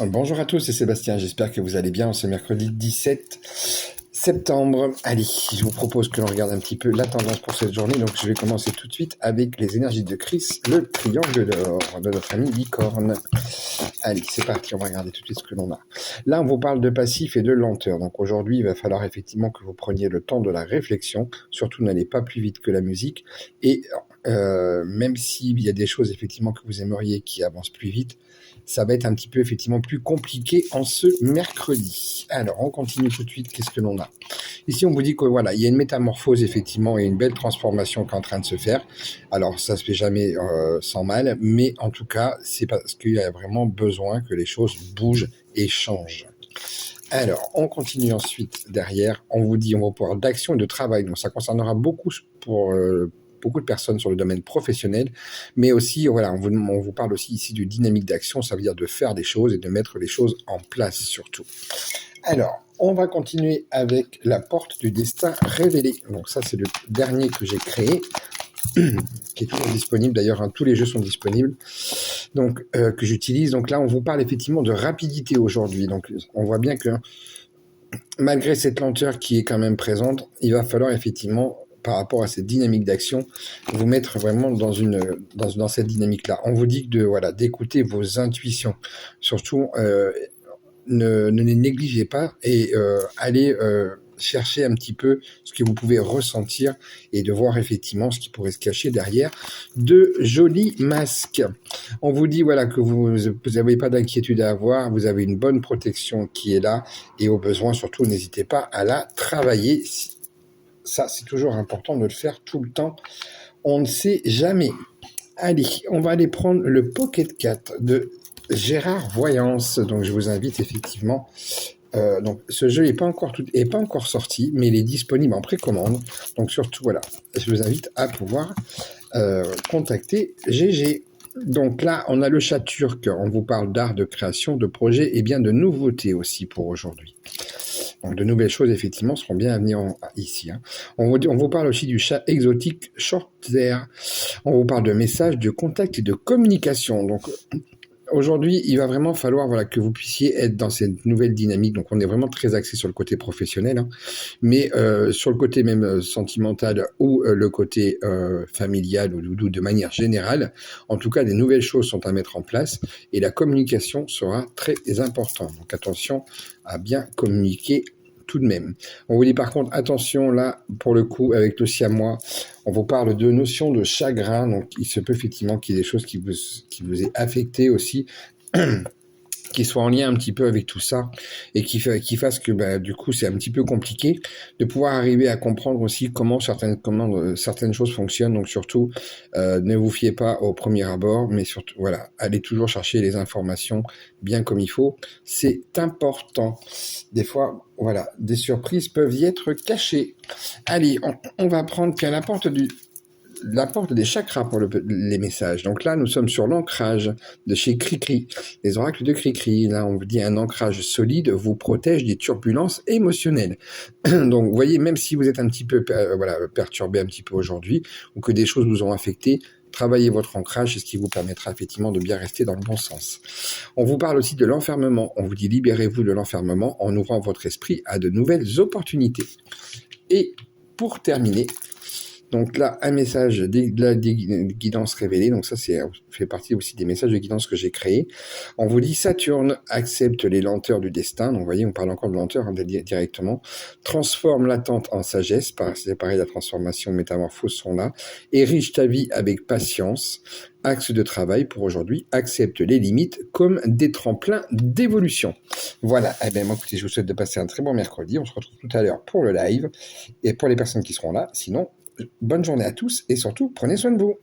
Bonjour à tous, c'est Sébastien, j'espère que vous allez bien ce mercredi 17 septembre. Allez, je vous propose que l'on regarde un petit peu la tendance pour cette journée, donc je vais commencer tout de suite avec les énergies de Chris, le triangle d'or de notre ami Licorne. Allez, c'est parti, on va regarder tout de suite ce que l'on a. Là, on vous parle de passif et de lenteur, donc aujourd'hui, il va falloir effectivement que vous preniez le temps de la réflexion, surtout n'allez pas plus vite que la musique, et même s'il y a des choses effectivement que vous aimeriez qui avancent plus vite, ça va être un petit peu effectivement plus compliqué en ce mercredi. Alors, on continue tout de suite. Qu'est-ce que l'on a? Ici, on vous dit que voilà, il y a une métamorphose effectivement et une belle transformation qui est en train de se faire. Alors, ça se fait jamais sans mal, mais en tout cas, c'est parce qu'il y a vraiment besoin que les choses bougent et changent. Alors, on continue ensuite derrière. On vous dit, on va pouvoir d'action et de travail. Donc, ça concernera beaucoup pour beaucoup de personnes sur le domaine professionnel, mais aussi, voilà, on vous parle aussi ici de dynamique d'action. Ça veut dire de faire des choses et de mettre les choses en place surtout. Alors, on va continuer avec la porte du destin révélé. Donc ça, c'est le dernier que j'ai créé, qui est toujours disponible. D'ailleurs, tous les jeux sont disponibles, donc que j'utilise. Donc là, on vous parle effectivement de rapidité aujourd'hui. Donc, on voit bien que malgré cette lenteur qui est quand même présente, il va falloir effectivement, par rapport à cette dynamique d'action, vous mettre vraiment dans cette dynamique-là. On vous dit d'écouter vos intuitions. Surtout, ne les négligez pas et allez chercher un petit peu ce que vous pouvez ressentir et de voir effectivement ce qui pourrait se cacher derrière de jolis masques. On vous dit que vous n'avez pas d'inquiétude à avoir, vous avez une bonne protection qui est là et au besoin surtout n'hésitez pas à la travailler. Ça c'est toujours important de le faire tout le temps, on ne sait jamais. Allez, on va aller prendre le Pocket 4 de Gérard Voyance. Donc je vous invite effectivement. Donc ce jeu n'est pas encore sorti, mais il est disponible en précommande. Donc surtout je vous invite à pouvoir contacter GG. Donc là, on a le chat turc. On vous parle d'art, de création, de projet et bien de nouveautés aussi pour aujourd'hui. Donc de nouvelles choses effectivement seront bien à venir ici. On vous parle aussi du chat exotique Shorthair. On vous parle de messages, de contact et de communication. Donc aujourd'hui, il va vraiment falloir que vous puissiez être dans cette nouvelle dynamique. Donc on est vraiment très axé sur le côté professionnel, mais sur le côté même sentimental ou le côté familial ou de manière générale. En tout cas, des nouvelles choses sont à mettre en place et la communication sera très importante. Donc attention à bien communiquer tout de même. On vous dit par contre, attention là, pour le coup, avec le siamois, on vous parle de notion de chagrin, donc il se peut effectivement qu'il y ait des choses qui vous aient affecté aussi, qui soit en lien un petit peu avec tout ça et qui fasse que du coup c'est un petit peu compliqué de pouvoir arriver à comprendre aussi comment certaines choses fonctionnent. Donc surtout ne vous fiez pas au premier abord, mais surtout allez toujours chercher les informations bien comme il faut, c'est important. Des fois des surprises peuvent y être cachées. Allez, on va prendre puis à la porte des chakras pour les messages. Donc là, nous sommes sur l'ancrage de chez Cricri, les oracles de Cricri. Là, on vous dit un ancrage solide vous protège des turbulences émotionnelles. Donc, vous voyez, même si vous êtes un petit peu perturbé un petit peu aujourd'hui ou que des choses vous ont affecté, travaillez votre ancrage, c'est ce qui vous permettra effectivement de bien rester dans le bon sens. On vous parle aussi de l'enfermement. On vous dit libérez-vous de l'enfermement en ouvrant votre esprit à de nouvelles opportunités. Et pour terminer, donc là, un message des guidances révélées. Donc ça, fait partie aussi des messages de guidance que j'ai créés. On vous dit Saturne accepte les lenteurs du destin. Donc vous voyez, on parle encore de lenteur directement. Transforme l'attente en sagesse. C'est pareil, la transformation, métamorphose sont là. Érige ta vie avec patience. Axe de travail pour aujourd'hui. Accepte les limites comme des tremplins d'évolution. Voilà. Écoutez, je vous souhaite de passer un très bon mercredi. On se retrouve tout à l'heure pour le live. Et pour les personnes qui seront là, sinon, bonne journée à tous et surtout, prenez soin de vous.